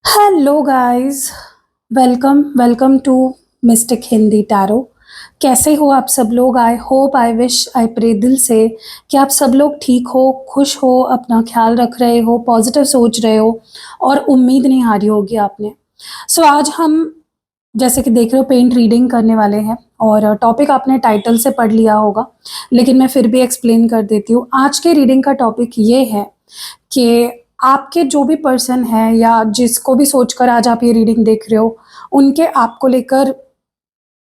Hello guys. Welcome welcome to Mystic Hindi Tarot. कैसे हो आप सब लोग? I hope, I wish, I pray दिल से कि आप सब लोग ठीक हो, खुश हो, अपना ख्याल रख रहे हो, पॉजिटिव सोच रहे हो और उम्मीद नहीं हारी होगी आपने। आज हम जैसे कि देख रहे हो पेंट रीडिंग करने वाले हैं और टॉपिक आपने टाइटल से पढ़ लिया होगा, लेकिन मैं फिर भी एक्सप्लेन कर देती हूँ। आज के रीडिंग का टॉपिक ये है कि आपके जो भी पर्सन है या जिसको भी सोचकर आज आप ये रीडिंग देख रहे हो, उनके आपको लेकर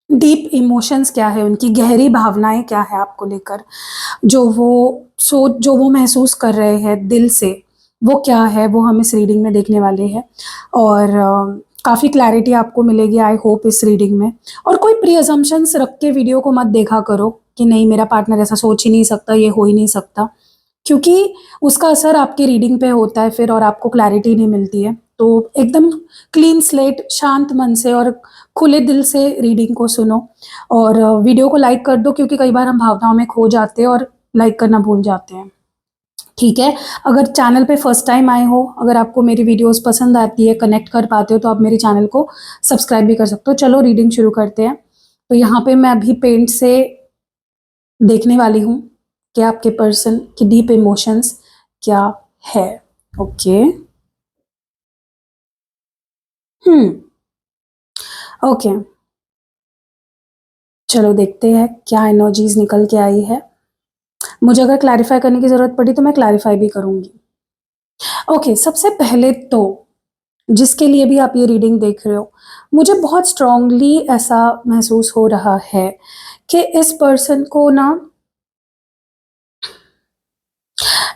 डीप इमोशंस क्या है, उनकी गहरी भावनाएं क्या है आपको लेकर, जो वो महसूस कर रहे हैं दिल से, वो क्या है, वो हम इस रीडिंग में देखने वाले हैं। और काफ़ी क्लैरिटी आपको मिलेगी आई होप इस रीडिंग में। और कोई प्री अजम्पशंस रख के वीडियो को मत देखा करो कि नहीं मेरा पार्टनर ऐसा सोच ही नहीं सकता, ये हो ही नहीं सकता, क्योंकि उसका असर आपकी रीडिंग पे होता है फिर और आपको क्लैरिटी नहीं मिलती है। तो एकदम क्लीन स्लेट, शांत मन से और खुले दिल से रीडिंग को सुनो और वीडियो को लाइक कर दो, क्योंकि कई बार हम भावनाओं में खो जाते हैं और लाइक करना भूल जाते हैं। ठीक है? अगर चैनल पे फर्स्ट टाइम आए हो, अगर आपको मेरी वीडियोस पसंद आती है, कनेक्ट कर पाते हो, तो आप मेरे चैनल को सब्सक्राइब भी कर सकते हो। चलो रीडिंग शुरू करते हैं। तो यहाँ पे मैं अभी पेंट से देखने वाली हूँ कि आपके पर्सन की डीप इमोशंस क्या है। ओके। हम्म। ओके, चलो देखते हैं क्या एनर्जीज निकल के आई है। मुझे अगर क्लैरिफाई करने की जरूरत पड़ी तो मैं क्लैरिफाई भी करूंगी। ओके, सबसे पहले तो जिसके लिए भी आप ये रीडिंग देख रहे हो, मुझे बहुत स्ट्रांगली ऐसा महसूस हो रहा है कि इस पर्सन को ना,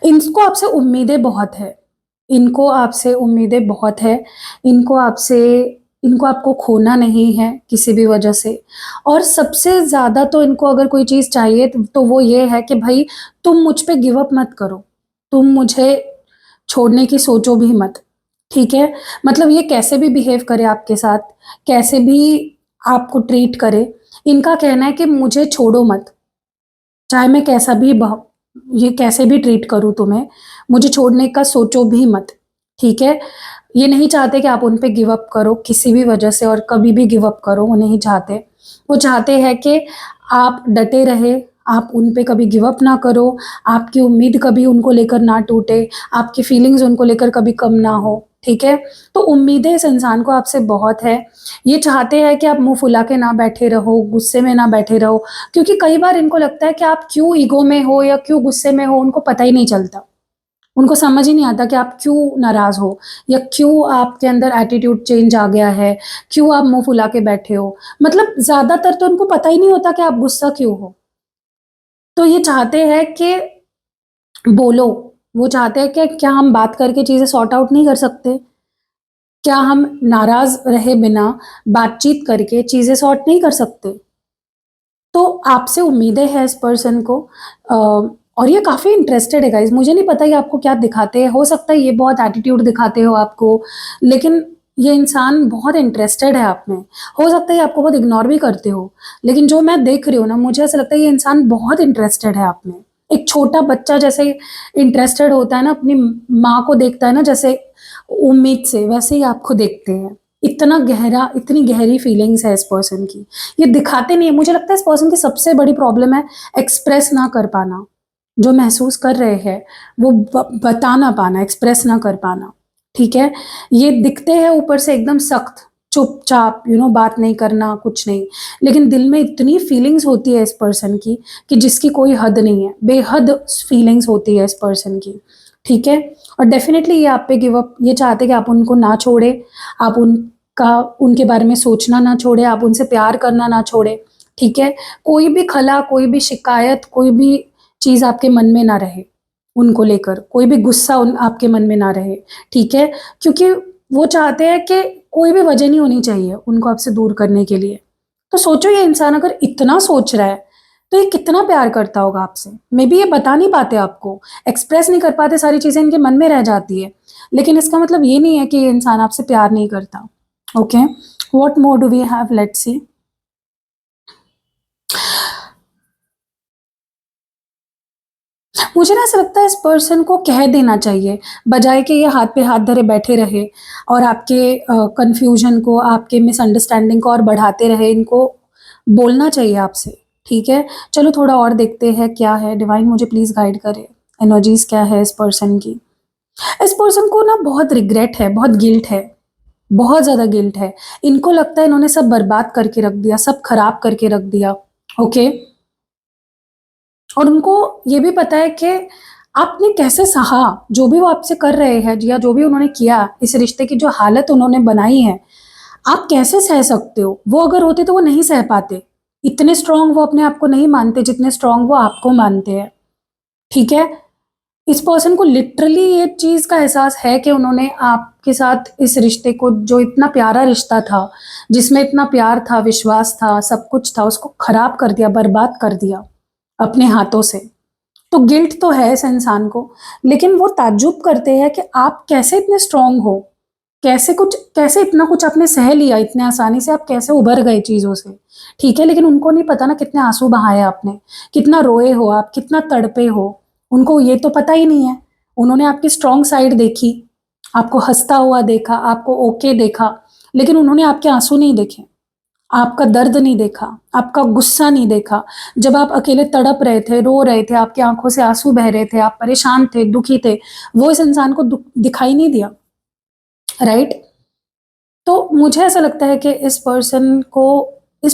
इनको आपसे उम्मीदें बहुत है। इनको आपसे उम्मीदें बहुत है। इनको आपसे इनको आपको खोना नहीं है किसी भी वजह से। और सबसे ज़्यादा तो इनको अगर कोई चीज़ चाहिए तो वो ये है कि भाई तुम मुझ पे गिव अप मत करो, तुम मुझे छोड़ने की सोचो भी मत। ठीक है? मतलब ये कैसे भी बिहेव करे आपके साथ, कैसे भी आपको ट्रीट करे, इनका कहना है कि मुझे छोड़ो मत। चाहे मैं कैसा भी ये कैसे भी ट्रीट करूँ तुम्हें, मुझे छोड़ने का सोचो भी मत। ठीक है? ये नहीं चाहते कि आप उन पे गिव अप करो किसी भी वजह से और कभी भी गिव अप करो, वो नहीं चाहते। वो चाहते हैं कि आप डटे रहे, आप उन पे कभी गिव अप ना करो, आपकी उम्मीद कभी उनको लेकर ना टूटे, आपकी फीलिंग्स उनको लेकर कभी कम ना हो। ठीक है? तो उम्मीदें इस इंसान को आपसे बहुत है। ये चाहते हैं कि आप मुँह फुला के ना बैठे रहो, गुस्से में ना बैठे रहो, क्योंकि कई बार इनको लगता है कि आप क्यों ईगो में हो या क्यों गुस्से में हो, उनको पता ही नहीं चलता। उनको समझ ही नहीं आता कि आप क्यों नाराज़ हो या क्यों आपके अंदर एटीट्यूड चेंज आ गया है, क्यों आप मुँह फुला के बैठे हो। मतलब ज़्यादातर तो उनको पता ही नहीं होता कि आप गुस्सा क्यों हो। तो ये चाहते हैं कि बोलो, वो चाहते हैं कि क्या हम बात करके चीज़ें सॉर्ट आउट नहीं कर सकते? क्या हम नाराज़ रहे बिना बातचीत करके चीज़ें सॉर्ट नहीं कर सकते? तो आपसे उम्मीदें हैं इस पर्सन को। अ, और ये काफ़ी इंटरेस्टेड है गाइज़। मुझे नहीं पता ये आपको क्या दिखाते हैं, हो सकता है ये बहुत एटीट्यूड दिखाते हो आपको, लेकिन ये इंसान बहुत इंटरेस्टेड है आप में। हो सकता है ये आपको बहुत इग्नोर भी करते हो, लेकिन जो मैं देख रही हूँ ना, मुझे ऐसा लगता है ये इंसान बहुत इंटरेस्टेड है आप में। एक छोटा बच्चा जैसे इंटरेस्टेड होता है ना, अपनी माँ को देखता है ना जैसे उम्मीद से, वैसे ही आपको देखते हैं। इतनी गहरी फीलिंग्स है इस पर्सन की। ये दिखाते नहीं है। मुझे लगता है इस पर्सन की सबसे बड़ी प्रॉब्लम है एक्सप्रेस ना कर पाना। जो महसूस कर रहे हैं वो बता ना पाना, एक्सप्रेस ना कर पाना। ठीक है? ये दिखते हैं ऊपर से एकदम सख्त, चुपचाप, बात नहीं करना, कुछ नहीं, लेकिन दिल में इतनी फीलिंग्स होती है इस पर्सन की कि जिसकी कोई हद नहीं है। बेहद फीलिंग्स होती है इस पर्सन की। ठीक है? और डेफिनेटली ये आप पे गिव अप, ये चाहते हैं कि आप उनको ना छोड़े, आप उनके बारे में सोचना ना छोड़े, आप उनसे प्यार करना ना छोड़े। ठीक है? कोई भी खला, कोई भी शिकायत, कोई भी चीज़ आपके मन में ना रहे उनको लेकर, कोई भी गुस्सा आपके मन में ना रहे। ठीक है? क्योंकि वो चाहते हैं कि कोई भी वजह नहीं होनी चाहिए उनको आपसे दूर करने के लिए। तो सोचो ये इंसान अगर इतना सोच रहा है, तो ये कितना प्यार करता होगा आपसे। मे बी ये बता नहीं पाते आपको, एक्सप्रेस नहीं कर पाते, सारी चीज़ें इनके मन में रह जाती है। लेकिन इसका मतलब ये नहीं है कि ये इंसान आपसे प्यार नहीं करता। Okay, what more do we have, let's see. मुझे ना ऐसा लगता है इस पर्सन को कह देना चाहिए, बजाय कि ये हाथ पे हाथ धरे बैठे रहे और आपके कन्फ्यूजन को, आपके मिसअंडरस्टैंडिंग को और बढ़ाते रहे। इनको बोलना चाहिए आपसे, ठीक है? चलो थोड़ा और देखते हैं क्या है, डिवाइन मुझे प्लीज़ गाइड करे, एनर्जीज़ क्या है इस पर्सन की? इस पर्सन को ना बहुत रिग्रेट है, बहुत गिल्ट है, बहुत ज़्यादा गिल्ट है। इनको लगता है इन्होंने सब बर्बाद करके रख दिया, सब खराब करके रख दिया, ओके? और उनको ये भी पता है कि आपने कैसे सहा, जो भी वो आपसे कर रहे हैं या जो भी उन्होंने किया, इस रिश्ते की जो हालत उन्होंने बनाई है, आप कैसे सह सकते हो? वो अगर होते तो वो नहीं सह पाते। इतने स्ट्रॉन्ग वो अपने आप को नहीं मानते जितने स्ट्रॉन्ग वो आपको मानते हैं, ठीक है? इस पर्सन को लिटरली ये चीज़ का एहसास है कि उन्होंने आपके साथ इस रिश्ते को, जो इतना प्यारा रिश्ता था, जिसमें इतना प्यार था, विश्वास था, सब कुछ था, उसको खराब कर दिया, बर्बाद कर दिया अपने हाथों से। तो गिल्ट तो है इस इंसान को, लेकिन वो ताज्जुब करते हैं कि आप कैसे इतने स्ट्रांग हो, कैसे इतना कुछ आपने सह लिया इतने आसानी से, आप कैसे उभर गए चीज़ों से, ठीक है? लेकिन उनको नहीं पता ना कितने आंसू बहाए आपने, कितना रोए हो आप, कितना तड़पे हो, उनको ये तो पता ही नहीं है। उन्होंने आपकी स्ट्रांग साइड देखी, आपको हँसता हुआ देखा, आपको ओके देखा, लेकिन उन्होंने आपके आंसू नहीं देखे, आपका दर्द नहीं देखा, आपका गुस्सा नहीं देखा। जब आप अकेले तड़प रहे थे, रो रहे थे, आपकी आँखों से आँसू बह रहे थे, आप परेशान थे, दुखी थे, वो इस इंसान को दिखाई नहीं दिया, राइट? तो मुझे ऐसा लगता है कि इस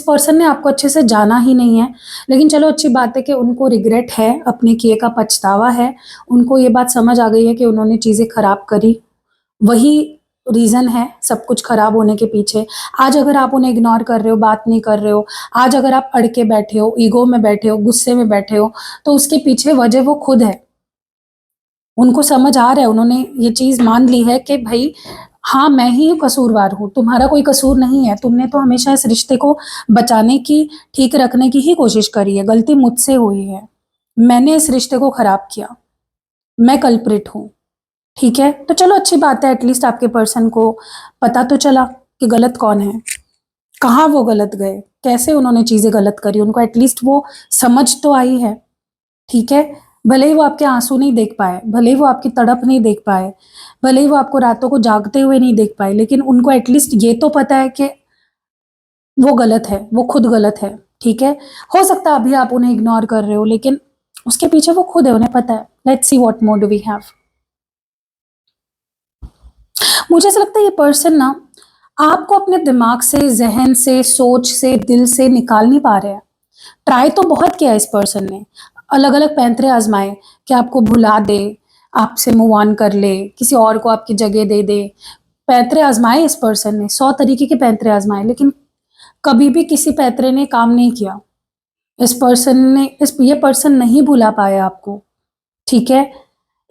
पर्सन ने आपको अच्छे से जाना ही नहीं है। लेकिन चलो अच्छी बात है कि उनको रिग्रेट है, अपने किए का पछतावा है। उनको ये बात समझ आ गई है कि उन्होंने चीज़ें खराब करी, वही रीज़न है सब कुछ खराब होने के पीछे। आज अगर आप उन्हें इग्नोर कर रहे हो, बात नहीं कर रहे हो, आज अगर आप अड़ के बैठे हो, ईगो में बैठे हो, गुस्से में बैठे हो, तो उसके पीछे वजह वो खुद है। उनको समझ आ रहा है, उन्होंने ये चीज़ मान ली है कि भई हाँ, मैं ही कसूरवार हूँ, तुम्हारा कोई कसूर नहीं है। तुमने तो हमेशा इस रिश्ते को बचाने की, ठीक रखने की ही कोशिश करी है, गलती मुझसे हुई है। मैंने इस रिश्ते को खराब किया, मैं कल्प्रिट हूँ। ठीक है? तो चलो अच्छी बात है, एटलीस्ट आपके पर्सन को पता तो चला कि गलत कौन है, कहाँ वो गलत गए, कैसे उन्होंने चीज़ें गलत करी, उनको एटलीस्ट वो समझ तो आई है, ठीक है? भले ही वो आपके आँसू नहीं देख पाए, भले ही वो आपकी तड़प नहीं देख पाए, भले ही वो आपको रातों को जागते हुए नहीं देख पाए, लेकिन उनको एटलीस्ट ये तो पता है कि वो गलत है, वो खुद गलत है, ठीक है? हो सकता है अभी आप उन्हें इग्नोर कर रहे हो, लेकिन उसके पीछे वो खुद है, उन्हें पता है। Let's see what more do we have. मुझे ऐसा लगता है ये पर्सन ना आपको अपने दिमाग से, ज़हन से, सोच से, दिल से निकाल नहीं पा रहे हैं। ट्राई तो बहुत किया इस पर्सन ने, अलग-अलग पैंतरे आज़माए कि आपको भुला दे, आपसे मूव ऑन कर ले, किसी और को आपकी जगह दे दे। पैंतरे आज़माए इस पर्सन ने, 100 तरीके के पैंतरे आज़माए, लेकिन कभी भी किसी पैंतरे ने काम नहीं किया। ये पर्सन नहीं भुला पाया आपको, ठीक है?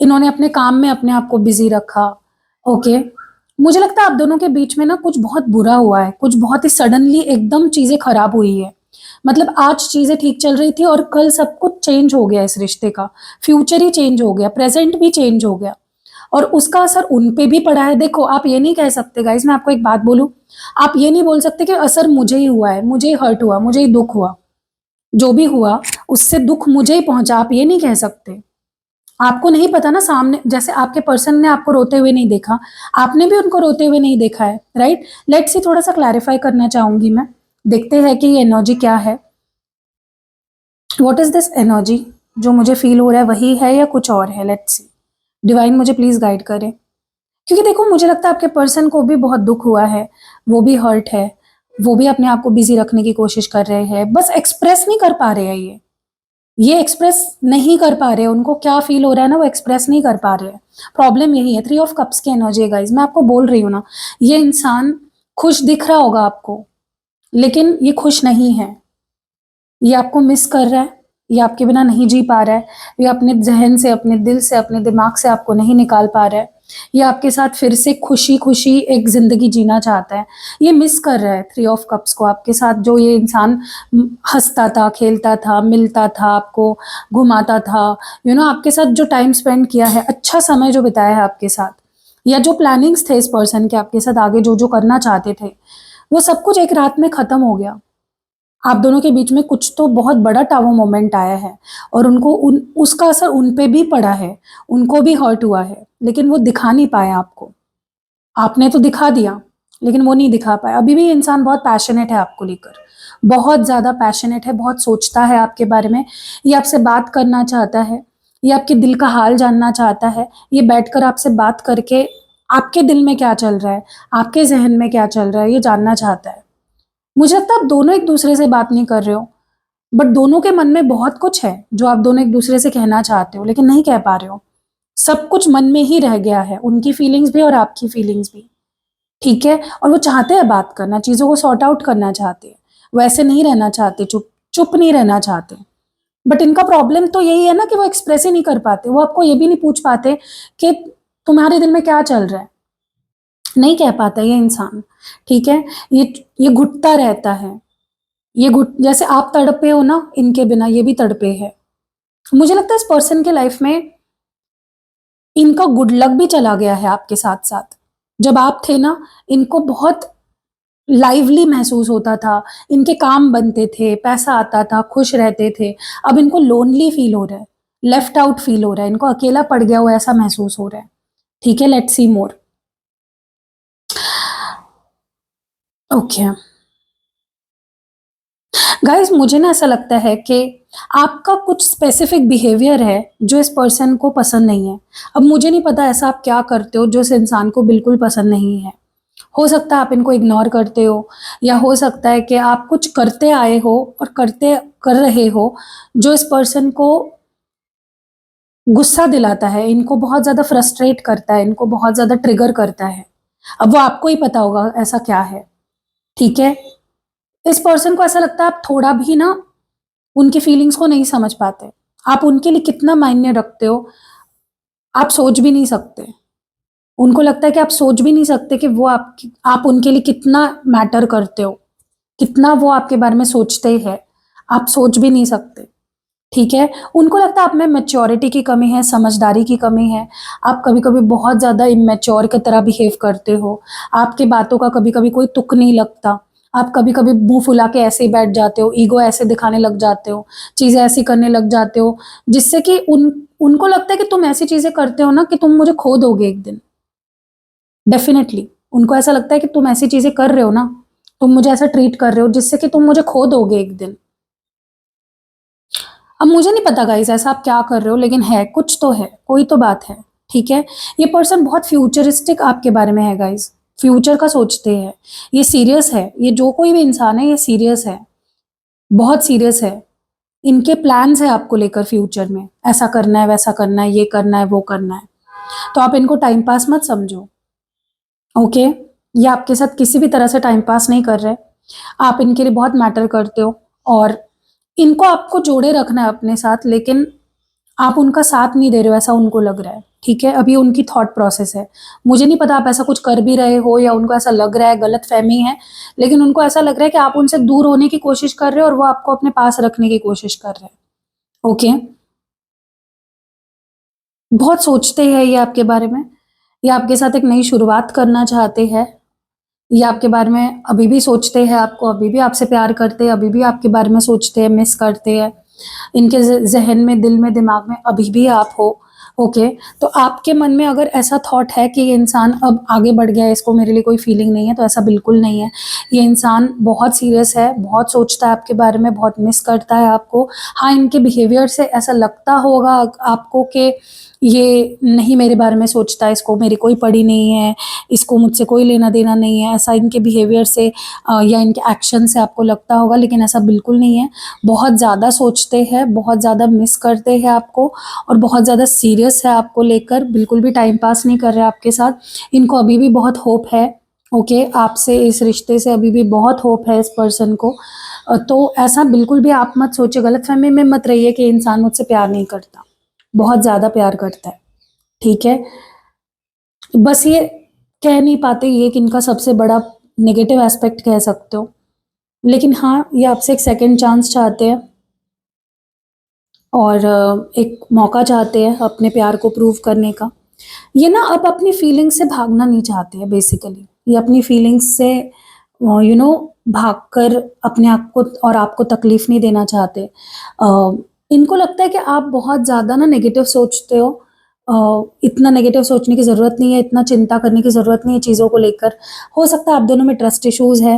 इन्होंने अपने काम में अपने आप को बिज़ी रखा, ओके? मुझे लगता है आप दोनों के बीच में ना कुछ बहुत बुरा हुआ है, कुछ बहुत ही सडनली एकदम चीज़ें खराब हुई है। मतलब आज चीज़ें ठीक चल रही थी और कल सब कुछ चेंज हो गया इस रिश्ते का, फ्यूचर ही चेंज हो गया, प्रेज़ेंट भी चेंज हो गया और उसका असर उन पे भी पड़ा है। देखो, आप ये नहीं कह सकते गाइज़, मैं आपको एक बात बोलूँ, आप ये नहीं बोल सकते कि असर मुझे ही हुआ है, मुझे ही हर्ट हुआ, मुझे ही दुःख हुआ। जो भी हुआ, उससे दुःख मुझे ही पहुँचा, आप ये नहीं कह सकते। आपको नहीं पता ना, सामने जैसे आपके पर्सन ने आपको रोते हुए नहीं देखा, आपने भी उनको रोते हुए नहीं देखा है, राइट? लेट्स सी थोड़ा-सा क्लैरिफाई करना चाहूँगी मैं। देखते हैं कि ये एनर्जी क्या है? What is this energy? जो मुझे फ़ील हो रहा है वही है या कुछ और है? Let's C. डिवाइन मुझे प्लीज़ गाइड करें। क्योंकि देखो मुझे लगता है आपके पर्सन को भी बहुत दुःख हुआ है, वो भी हर्ट है, वो भी अपने आप को बिज़ी रखने की कोशिश कर रहे हैं, बस एक्सप्रेस नहीं कर पा रहे हैं ये। ये एक्सप्रेस नहीं कर पा रहे हैं, उनको क्या फ़ील हो रहा है ना वो एक्सप्रेस नहीं कर पा रहे हैं। प्रॉब्लम यही है, 3 ऑफ कप्स की एनर्जी है गाइज़, मैं आपको बोल रही हूँ ना, ये इंसान खुश दिख रहा होगा आपको, लेकिन ये खुश नहीं है। ये आपको मिस कर रहा है, ये आपके बिना नहीं जी पा रहा है, ये अपने ज़हन से, अपने दिल से, अपने दिमाग से आपको नहीं निकाल पा रहा है। ये आपके साथ फिर से खुशी-खुशी एक ज़िंदगी जीना चाहता है। ये मिस कर रहा है 3 ऑफ कप्स को आपके साथ, जो ये इंसान हँसता था, खेलता था, मिलता था, आपको घुमाता था, आपके साथ जो टाइम स्पेंड किया है, अच्छा समय जो बिताया है आपके साथ, या जो प्लानिंग्स थे इस पर्सन के आपके साथ आगे जो-जो करना चाहते थे, वो सब कुछ एक रात में ख़त्म हो गया। आप दोनों के बीच में कुछ तो बहुत बड़ा टावर मोमेंट आया है और उनको उसका असर उन पे भी पड़ा है, उनको भी हर्ट हुआ है, लेकिन वो दिखा नहीं पाया आपको। आपने तो दिखा दिया, लेकिन वो नहीं दिखा पाया। अभी भी ये इंसान बहुत पैशनेट है आपको लेकर, बहुत ज़्यादा पैशनेट है, बहुत सोचता है आपके बारे में। ये आपसे बात करना चाहता है, ये आपके दिल का हाल जानना चाहता है, ये बैठकर आपसे बात करके आपके दिल में क्या चल रहा है, आपके ज़हन में क्या चल रहा है, ये जानना चाहता है। मुझे लगता है आप दोनों एक-दूसरे से बात नहीं कर रहे हो, बट दोनों के मन में बहुत कुछ है, जो आप दोनों एक-दूसरे से कहना चाहते हो, लेकिन नहीं कह पा रहे हो। सब कुछ मन में ही रह गया है, उनकी फीलिंग्स भी और आपकी फीलिंग्स भी, ठीक है? और वो चाहते हैं बात करना, चीज़ों को सॉर्ट आउट करना चाहते हैं। वो ऐसे नहीं रहना चाहते, चुप नहीं रहना चाहते। बट इनका प्रॉब्लम तो यही है ना कि वो एक्सप्रेस ही नहीं कर पाते। वो आपको ये भी नहीं पूछ पाते कि तुम्हारे दिल में क्या चल रहा है? नहीं कह पाता ये इंसान, ठीक है? ये घुटता रहता है। ये घुट जैसे आप तड़पे हो ना इनके बिना, ये भी तड़पे हैं। मुझे लगता है इस पर्सन के लाइफ में इनका गुड लक भी चला गया है आपके साथ-साथ। जब आप थे ना, इनको बहुत लाइवली महसूस होता था, इनके काम बनते थे, पैसा आता था, खुश रहते थे। अब इनको लोनली फ़ील हो रहा है, लेफ्ट आउट फ़ील हो रहा है, इनको अकेला पड़ गया हो ऐसा महसूस हो रहा है। ठीक है, let's C more. Okay. Guys मुझे ना ऐसा लगता है कि आपका कुछ स्पेसिफिक बिहेवियर है जो इस पर्सन को पसंद नहीं है। अब मुझे नहीं पता ऐसा आप क्या करते हो जो इस इंसान को बिल्कुल पसंद नहीं है। हो सकता है आप इनको इग्नोर करते हो, या हो सकता है कि आप कुछ करते आए हो और करते कर रहे हो जो इस पर्सन को गुस्सा दिलाता है, इनको बहुत ज़्यादा फ्रस्ट्रेट करता है, इनको बहुत ज़्यादा ट्रिगर करता है। अब वो आपको ही पता होगा ऐसा क्या है, ठीक है? इस पर्सन को ऐसा लगता है आप थोड़ा भी ना उनकी फीलिंग्स को नहीं समझ पाते। आप उनके लिए कितना मायने रखते हो, आप सोच भी नहीं सकते। उनको लगता है कि आप सोच भी नहीं सकते कि वो आप उनके लिए कितना मैटर करते हो, कितना वो आपके बारे में सोचते हैं, आप सोच भी नहीं सकते, ठीक है? उनको लगता है आप में मैच्योरिटी की कमी है, समझदारी की कमी है। आप कभी-कभी बहुत ज़्यादा इमैच्योर की तरह बिहेव करते हो। आपकी बातों का कभी-कभी कोई तुक नहीं लगता। आप कभी-कभी मुँह फुला के ऐसे ही बैठ जाते हो, ईगो ऐसे दिखाने लग जाते हो, चीज़ें ऐसी करने लग जाते हो, जिससे कि उनको लगता है कि तुम ऐसी चीज़ें करते हो ना कि तुम मुझे खो दोगे एक दिन। डेफ़िनेटली उनको ऐसा लगता है कि तुम ऐसी चीज़ें कर रहे हो ना, तुम मुझे ऐसा ट्रीट कर रहे हो जिससे कि तुम मुझे खो दोगे एक दिन। अब मुझे नहीं पता गाइज़ ऐसा आप क्या कर रहे हो, लेकिन है, कुछ तो है, कोई तो बात है, ठीक है? ये पर्सन बहुत फ्यूचरिस्टिक आपके बारे में है गाइज़, फ्यूचर का सोचते हैं। ये सीरियस है, ये जो कोई भी इंसान है ये सीरियस है, बहुत सीरियस है। इनके प्लान्स हैं आपको लेकर फ्यूचर में, ऐसा करना है, वैसा करना है, ये करना है, वो करना है। तो आप इनको टाइम पास मत समझो, ओके? ये आपके साथ किसी भी तरह से टाइम पास नहीं कर रहे। आप इनके लिए बहुत मैटर करते हो और इनको आपको जोड़े रखना है अपने साथ, लेकिन आप उनका साथ नहीं दे रहे हो ऐसा उनको लग रहा है, ठीक है? अभी उनकी थॉट प्रोसेस है। मुझे नहीं पता आप ऐसा कुछ कर भी रहे हो या उनको ऐसा लग रहा है, गलतफ़हमी है, लेकिन उनको ऐसा लग रहा है कि आप उनसे दूर होने की कोशिश कर रहे हो और वो आपको अपने पास रखने की कोशिश कर रहे हैं, ओके? बहुत सोचते हैं ये आपके बारे में, ये आपके साथ एक नई शुरुआत करना चाहते हैं, ये आपके बारे में अभी भी सोचते हैं आपको, अभी भी आपसे प्यार करते हैं, अभी भी आपके बारे में सोचते हैं, मिस करते हैं। इनके ज़हन में, दिल में, दिमाग में अभी भी आप हो, ओके? तो आपके मन में अगर ऐसा थॉट है कि ये इंसान अब आगे बढ़ गया है, इसको मेरे लिए कोई फीलिंग नहीं है, तो ऐसा बिल्कुल नहीं है। ये इंसान बहुत सीरियस है, बहुत सोचता है आपके बारे में, बहुत मिस करता है आपको। हाँ, इनके बिहेवियर से ऐसा लगता होगा आपको कि ये नहीं मेरे बारे में सोचता है, इसको मेरी कोई पड़ी नहीं है, इसको मुझसे कोई लेना-देना नहीं है, ऐसा इनके बिहेवियर से या इनके एक्शन से आपको लगता होगा, लेकिन ऐसा बिल्कुल नहीं है। बहुत ज़्यादा सोचते हैं, बहुत ज़्यादा मिस करते हैं आपको और बहुत ज़्यादा सीरियस है आपको लेकर, बिल्कुल भी टाइम पास नहीं कर रहे आपके साथ। इनको अभी भी बहुत होप है, ओके? आपसे, इस रिश्ते से अभी भी बहुत होप है इस पर्सन को। तो ऐसा बिल्कुल भी आप मत सोचिए, गलतफ़हमी में मत रहिए कि इंसान मुझसे प्यार नहीं करता, बहुत ज़्यादा प्यार करता है, ठीक है? बस ये कह नहीं पाते, ये कि इनका सबसे बड़ा नेगेटिव एस्पेक्ट कह सकते हो। लेकिन हाँ, ये आपसे एक सेकंड चांस चाहते हैं और एक मौका चाहते हैं अपने प्यार को प्रूव करने का। ये ना अब अपनी फीलिंग्स से भागना नहीं चाहते हैं बेसिकली। ये अपनी फीलिंग्स से भागकर अपने आप को और आपको तकलीफ नहीं देना चाहते। इनको लगता है कि आप बहुत ज़्यादा ना नेगेटिव सोचते हो। इतना नेगेटिव सोचने की ज़रूरत नहीं है, इतना चिंता करने की ज़रूरत नहीं है चीज़ों को लेकर। हो सकता है आप दोनों में ट्रस्ट इश्यूज़ है,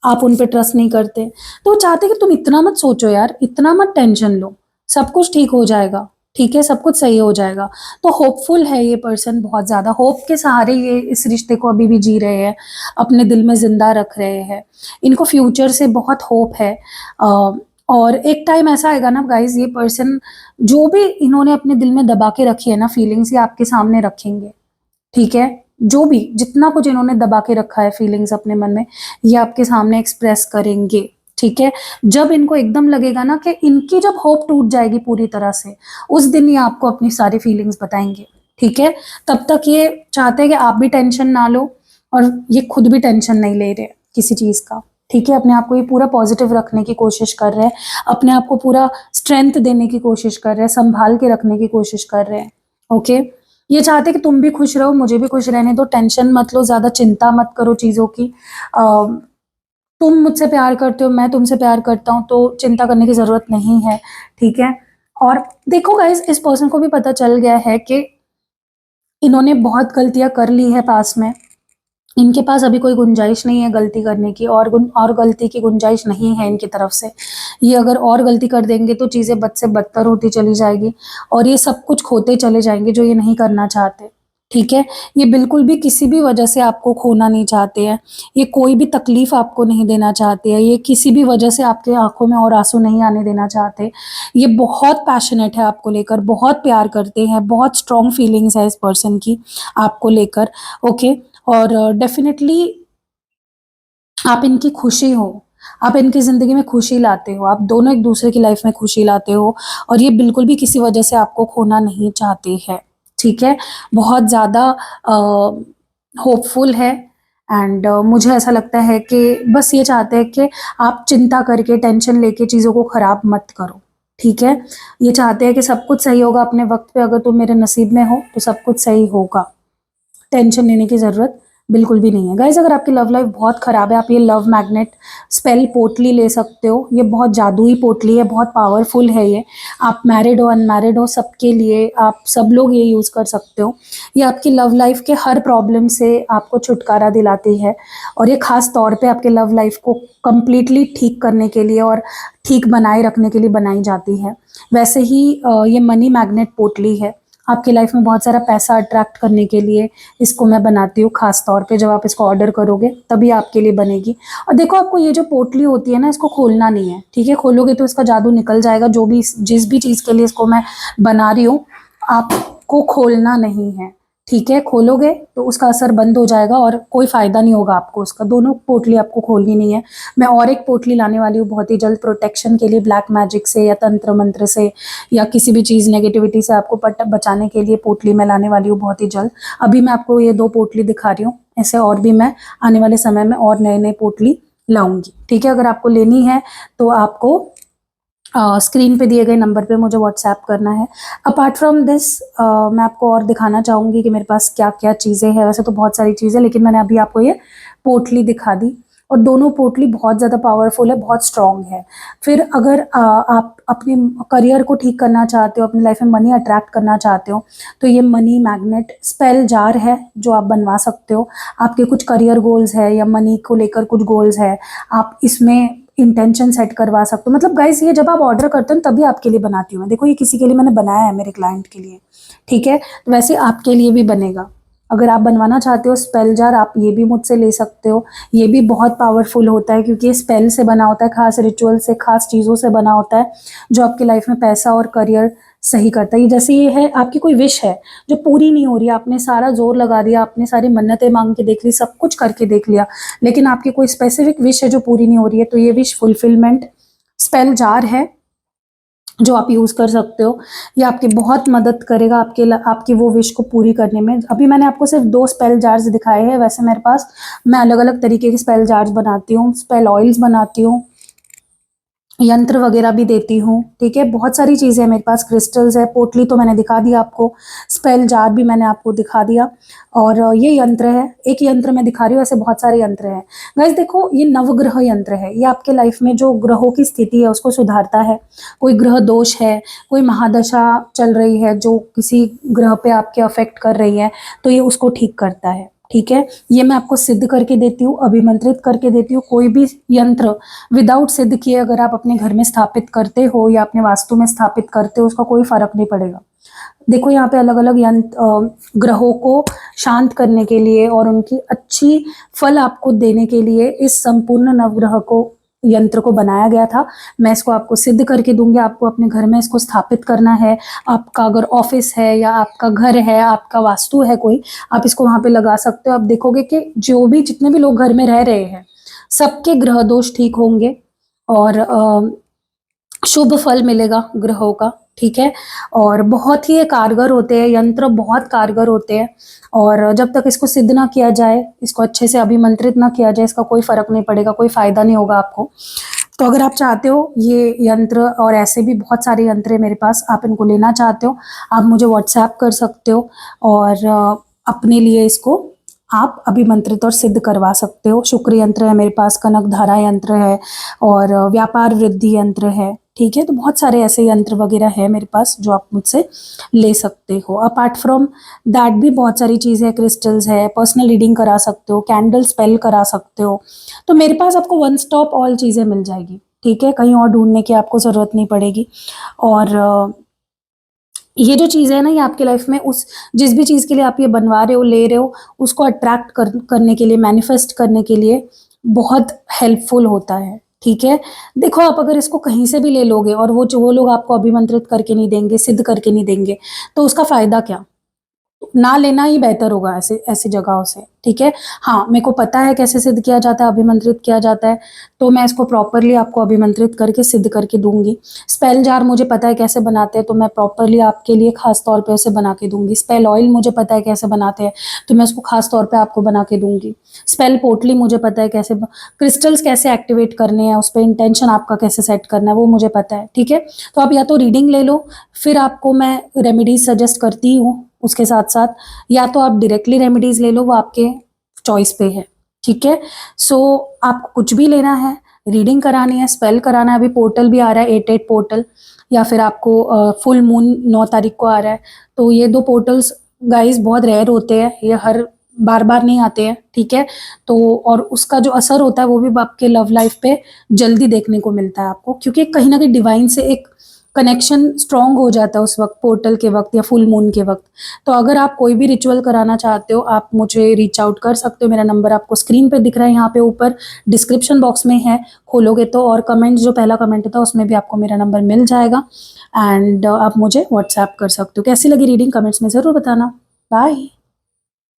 आप उन पे ट्रस्ट नहीं करते। तो वो चाहते हैं कि तुम इतना मत सोचो यार, इतना मत टेंशन लो, सब कुछ ठीक हो जाएगा, ठीक है? सब कुछ सही हो जाएगा। तो होपफुल है ये पर्सन, बहुत ज़्यादा होप के सहारे ये इस रिश्ते को अभी भी जी रहे हैं, अपने दिल में ज़िंदा रख रहे हैं। इनको फ्यूचर से बहुत होप है। और एक टाइम ऐसा आएगा ना गाइज़, ये पर्सन जो भी इन्होंने अपने दिल में दबा के रखी है ना फीलिंग्स, ये आपके सामने रखेंगे, ठीक है? जो भी जितना कुछ इन्होंने दबा के रखा है फीलिंग्स अपने मन में, ये आपके सामने एक्सप्रेस करेंगे, ठीक है? जब इनको एकदम लगेगा ना कि इनकी जब होप टूट जाएगी पूरी तरह से, उस दिन ये आपको अपनी सारी फीलिंग्स बताएँगे, ठीक है? तब तक ये चाहते हैं कि आप भी टेंशन ना लो और ये खुद भी टेंशन नहीं ले रहे किसी चीज़ का, ठीक है? अपने आप को ये पूरा पॉज़िटिव रखने की कोशिश कर रहे हैं, अपने आप को पूरा स्ट्रेंथ देने की कोशिश कर रहे हैं, सँभाल के रखने की कोशिश कर रहे हैं, ओके? ये चाहते हैं कि तुम भी खुश रहो, मुझे भी खुश रहने दो, टेंशन मत लो, ज़्यादा चिंता मत करो चीज़ों की। तुम मुझसे प्यार करते हो, मैं तुमसे प्यार करता हूँ, तो चिंता करने की ज़रूरत नहीं है, ठीक है? और देखो गाइज़, इस पर्सन को भी पता चल गया है कि इन्होंने बहुत गलतियाँ कर ली है पास्ट में। इनके पास अभी कोई गुंजाइश नहीं है गलती करने की, और गलती की गुंजाइश नहीं है इनकी तरफ से। ये अगर और गलती कर देंगे तो चीज़ें बद से बदतर होती चली जाएगी और ये सब कुछ खोते चले जाएँगे जो ये नहीं करना चाहते, ठीक है? ये बिल्कुल भी किसी भी वजह से आपको खोना नहीं चाहते हैं, ये कोई भी तकलीफ़ आपको नहीं देना चाहते हैं, ये किसी भी वजह से आपके आँखों में और आँसू नहीं आने देना चाहते। ये बहुत पैशनेट है आपको लेकर, बहुत प्यार करते हैं, बहुत स्ट्रॉन्ग फीलिंग्स है इस पर्सन की आपको लेकर, ओके? और डेफ़िनेटली आप इनकी खुशी हो, आप इनकी ज़िंदगी में खुशी लाते हो, आप दोनों एक-दूसरे की लाइफ़ में खुशी लाते हो और ये बिल्कुल भी किसी वजह से आपको खोना नहीं चाहते हैं, ठीक है? बहुत ज़्यादा होपफुल है एंड मुझे ऐसा लगता है कि बस ये चाहते हैं कि आप चिंता करके, टेंशन लेके चीज़ों को ख़राब मत करो, ठीक है? ये चाहते हैं कि सब कुछ सही होगा अपने वक़्त पे, अगर तुम मेरे नसीब में हो, तो सब कुछ सही होगा। टेंशन लेने की ज़रूरत बिल्कुल भी नहीं है। गाइज़, अगर आपकी लव लाइफ़ बहुत ख़राब है, आप ये लव मैग्नेट स्पेल पोटली ले सकते हो। ये बहुत जादुई पोटली है, बहुत पावरफुल है ये। आप मैरिड हो, अनमैरिड हो, सबके लिए आप सब लोग ये यूज़ कर सकते हो। ये आपकी लव लाइफ़ के हर प्रॉब्लम से आपको छुटकारा दिलाती है और ये ख़ास तौर पे आपके लव लाइफ़ को कंप्लीटली ठीक करने के लिए और ठीक बनाए रखने के लिए बनाई जाती है। वैसे ही ये मनी मैग्नेट पोटली है। आपकी लाइफ़ में बहुत सारा पैसा अट्रैक्ट करने के लिए इसको मैं बनाती हूँ, ख़ास तौर पे जब आप इसको ऑर्डर करोगे तभी आपके लिए बनेगी। और देखो, आपको ये जो पोटली होती है ना, इसको खोलना नहीं है, ठीक है? खोलोगे तो इसका जादू निकल जाएगा। जो भी जिस भी चीज़ के लिए इसको मैं बना रही हूँ, आपको खोलना नहीं है, ठीक है? खोलोगे तो उसका असर बंद हो जाएगा और कोई फ़ायदा नहीं होगा आपको उसका। दोनों पोटली आपको खोलनी नहीं है। मैं और एक पोटली लाने वाली हूँ बहुत ही जल्द, प्रोटेक्शन के लिए, ब्लैक मैजिक से या तंत्र मंत्र से या किसी भी चीज़ नेगेटिविटी से आपको बचाने के लिए पोटली मैं लाने वाली हूँ बहुत ही जल्द। अभी मैं आपको ये 2 पोटली दिखा रही हूँ, ऐसे और भी मैं आने वाले समय में और नए-नए पोटली लाऊँगी, ठीक है? अगर आपको लेनी है तो आपको स्क्रीन पे दिए गए नंबर पे मुझे व्हाट्सएप करना है। अपार्ट फ्रॉम दिस मैं आपको और दिखाना चाहूँगी कि मेरे पास क्या-क्या चीज़ें हैं। वैसे तो बहुत सारी चीज़ें, लेकिन मैंने अभी आपको ये पोटली दिखा दी और दोनों पोटली बहुत ज़्यादा पावरफुल है, बहुत स्ट्रॉन्ग है। फिर अगर आप अपने करियर को ठीक करना चाहते हो, अपनी लाइफ में मनी अट्रैक्ट करना चाहते हो, तो ये मनी मैग्नेट स्पेल जार है जो आप बनवा सकते हो। आपके कुछ करियर गोल्स है या मनी को लेकर कुछ गोल्स है, आप इसमें इंटेंशन सेट करवा सकते हो। मतलब गाइस, ये जब आप ऑर्डर करते हो तभी आपके लिए बनाती हूँ मैं। देखो, ये किसी के लिए मैंने बनाया है, मेरे क्लाइंट के लिए, ठीक है? तो वैसे आपके लिए भी बनेगा। अगर आप बनवाना चाहते हो स्पेल जार, आप ये भी मुझसे ले सकते हो। ये भी बहुत पावरफुल होता है क्योंकि ये स्पेल से बना होता है, खास रिचुअल से, खास चीज़ों से बना होता है जो आपकी लाइफ में पैसा और करियर सही करता है। ये जैसे ये है, आपकी कोई विश है जो पूरी नहीं हो रही है, आपने सारा जोर लगा दिया, आपने सारी मन्नतें मांग के देख ली, सब कुछ करके देख लिया, लेकिन आपकी कोई स्पेसिफिक विश है जो पूरी नहीं हो रही है, तो ये विश फुलफिलमेंट स्पेल जार है जो आप यूज़ कर सकते हो। ये आपकी बहुत मदद करेगा आपकी वो विश को पूरी करने में। अभी मैंने आपको सिर्फ 2 स्पेल जार्स दिखाए हैं, वैसे मेरे पास मैं अलग-अलग तरीके के स्पेल जार्स बनाती हूँ, स्पेल ऑयल्स बनाती हूँ, यंत्र वगैरह भी देती हूँ, ठीक है। बहुत सारी चीज़ें हैं मेरे पास, क्रिस्टल्स है, पोटली तो मैंने दिखा दिया आपको, स्पेल जार भी मैंने आपको दिखा दिया, और ये यंत्र है, एक यंत्र मैं दिखा रही हूँ, ऐसे बहुत सारे यंत्र हैं। गाइस देखो, ये नवग्रह यंत्र है, ये आपके लाइफ में जो ग्रहों की स्थिति है उसको सुधारता है। कोई ग्रह दोष है, कोई महादशा चल रही है जो किसी ग्रह पे आपके अफेक्ट कर रही है, तो ये उसको ठीक करता है, ठीक है। ये मैं आपको सिद्ध करके देती हूँ, अभिमंत्रित करके देती हूँ। कोई भी यंत्र विदाउट सिद्ध किए अगर आप अपने घर में स्थापित करते हो या अपने वास्तु में स्थापित करते हो, उसका कोई फर्क नहीं पड़ेगा। देखो यहाँ पे अलग अलग यंत्र ग्रहों को शांत करने के लिए और उनकी अच्छी फल आपको देने के लिए इस संपूर्ण नवग्रह को यंत्र को बनाया गया था। मैं इसको आपको सिद्ध करके दूंगी, आपको अपने घर में इसको स्थापित करना है। आपका अगर ऑफिस है या आपका घर है, आपका वास्तु है कोई, आप इसको वहां पे लगा सकते हो। आप देखोगे कि जो भी जितने भी लोग घर में रह रहे हैं सबके ग्रह दोष ठीक होंगे और शुभ फल मिलेगा ग्रहों का, ठीक है। और बहुत ही ये कारगर होते हैं, यंत्र बहुत कारगर होते हैं, और जब तक इसको सिद्ध ना किया जाए, इसको अच्छे से अभिमंत्रित ना किया जाए, इसका कोई फर्क नहीं पड़ेगा, कोई फायदा नहीं होगा आपको। तो अगर आप चाहते हो ये यंत्र और ऐसे भी बहुत सारे यंत्र है मेरे पास, आप इनको लेना चाहते हो, आप मुझे व्हाट्सएप कर सकते हो और अपने लिए इसको आप अभिमंत्रित और सिद्ध करवा सकते हो। शुक्र यंत्र है मेरे पास, कनक धारा यंत्र है और व्यापार वृद्धि यंत्र है, ठीक है। तो बहुत सारे ऐसे यंत्र वगैरह है मेरे पास जो आप मुझसे ले सकते हो। अपार्ट फ्रॉम दैट भी बहुत सारी चीज़ें है, क्रिस्टल्स है, पर्सनल रीडिंग करा सकते हो, कैंडल स्पेल करा सकते हो। तो मेरे पास आपको वन स्टॉप ऑल चीज़ें मिल जाएगी, ठीक है, कहीं और ढूंढने की आपको ज़रूरत नहीं पड़ेगी। और ये जो चीज़ है ना, ये आपके लाइफ में उस जिस भी चीज़ के लिए आप ये बनवा रहे हो, ले रहे हो, उसको अट्रैक्ट करने के लिए, मैनिफेस्ट करने के लिए बहुत हेल्पफुल होता है, ठीक है। देखो आप अगर इसको कहीं से भी ले लोगे और वो लोग आपको अभिमंत्रित करके नहीं देंगे, सिद्ध करके नहीं देंगे, तो उसका फायदा क्या? ना लेना ही बेहतर होगा ऐसे ऐसी जगहों से, ठीक है। हाँ, मेरे को पता है कैसे सिद्ध किया जाता है, अभिमंत्रित किया जाता है, तो मैं इसको प्रॉपरली आपको अभिमंत्रित करके सिद्ध करके दूंगी। स्पेल जार मुझे पता है कैसे बनाते हैं, तो मैं प्रॉपरली आपके लिए खास तौर पे उसे बना के दूंगी। स्पेल ऑयल मुझे पता है कैसे बनाते हैं, तो मैं उसको खास तौर पे आपको बना के दूंगी। स्पेल पोटली मुझे पता है कैसे, क्रिस्टल्स कैसे एक्टिवेट करने हैं, उस पर इंटेंशन आपका कैसे सेट करना है, वो मुझे पता है, ठीक है। तो आप या तो रीडिंग ले लो, फिर आपको मैं रेमेडीज सजेस्ट करती हूँ उसके साथ साथ, या तो आप डायरेक्टली रेमेडीज ले लो, वो आपके चॉइस पे है, ठीक है। सो आपको कुछ भी लेना है, रीडिंग करानी है, स्पेल कराना है, अभी पोर्टल भी आ रहा है 88 पोर्टल, या फिर आपको फुल मून 9 तारीख को आ रहा है, तो ये 2 पोर्टल्स गाइस बहुत रेयर होते हैं, ये हर बार बार नहीं आते हैं, ठीक है। तो और उसका जो असर होता है वो भी आपके लव लाइफ पे जल्दी देखने को मिलता है आपको, क्योंकि कहीं ना कहीं डिवाइन से एक कनेक्शन स्ट्रांग हो जाता है उस वक्त, पोर्टल के वक्त या फुल मून के वक्त। तो अगर आप कोई भी रिचुअल कराना चाहते हो, आप मुझे रीच आउट कर सकते हो। मेरा नंबर आपको स्क्रीन पे दिख रहा है, यहाँ पे ऊपर डिस्क्रिप्शन बॉक्स में है, खोलोगे तो, और कमेंट जो पहला कमेंट होता है उसमें भी आपको मेरा नंबर मिल जाएगा, एंड आप मुझे व्हाट्सएप कर सकते हो। कैसी लगी रीडिंग कमेंट्स में ज़रूर बताना। बाय।